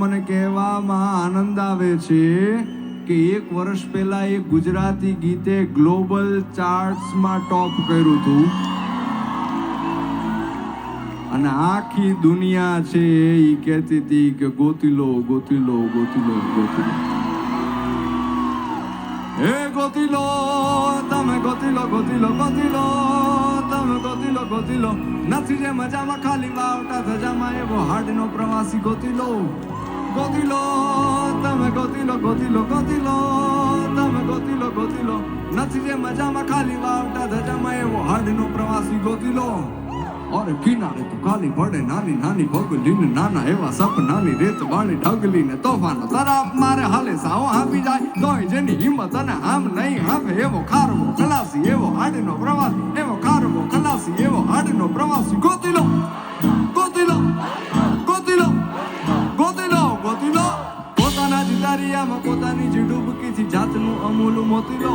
મને કહેવામાં આનંદ આવે છે કે 1 વર્ષ પહેલા એક ગુજરાતી ગીતે ગ્લોબલ ચાર્ટ્સમાં ટોપ કર્યું હતું અને આખી દુનિયા છે એ કહેતી હતી કે ગોતી લો ગોતી લો ગોતી લો ગોતી લો, હે ગોતી લો તમે ગોતી લો ગોતી લો ગોતી લો તમે ગોતી લો ગોતી લો, નથી જે મજામાં ખાલી વાવટા ધજામાં એવો હાડનો પ્રવાસી ગોતી લો ગોતી લો તમે ગોતી લો ગોતી લો ગોતી લો તમે ગોતી લો ગોતી લો, નથી જે મજામાં ખાલી વાવટા ધજામાં એવો હાડનો પ્રવાસી ગોતી લો. और किनारे तो काली पड़े नानी नानी भोगली ने नाना एवा सपनानी रेत बाणी ढगली ने तोफानो तराप मारे हाले साओ हापी जाय तोय जेनी हिम्मत અને આમ નહીં હાવે એવો ખારવો ખલાસી એવો હાડનો પ્રવાસી એવો ખારવો ખલાસી એવો હાડનો પ્રવાસી ગોતી લો ગોતી લો ગોતી લો ગોતી લો ગોતી લો, પોતાના જ દરિયામાં પોતાની જ ડૂબકીથી જાતનું અમૂલ મોતી લો.